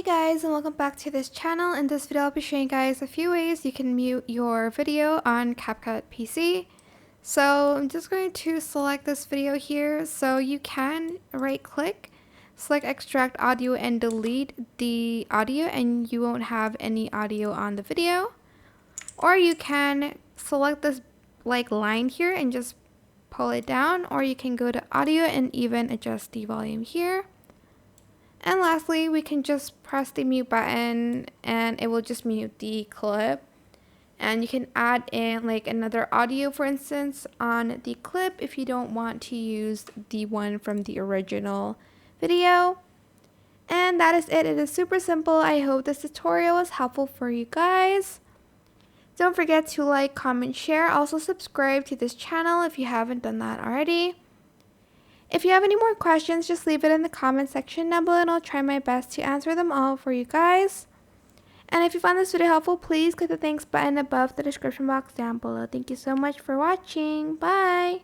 Guys, and welcome back to this channel. In this video I'll be showing you guys a few ways you can mute your video on CapCut PC. So I'm just going to select this video here. So you can right click, select extract audio and delete the audio and you won't have any audio on the video. Or you can select this line here and just pull it down, or you can go to audio and even adjust the volume here. And lastly, we can just press the mute button and it will just mute the clip. And you can add in another audio, for instance, on the clip if you don't want to use the one from the original video. And that is it. It is super simple. I hope this tutorial was helpful for you guys. Don't forget to like, comment, share. Also subscribe to this channel if you haven't done that already. If you have any more questions, just leave it in the comment section down below and I'll try my best to answer them all for you guys. And if you found this video helpful, please click the thanks button above the description box down below. Thank you so much for watching. Bye!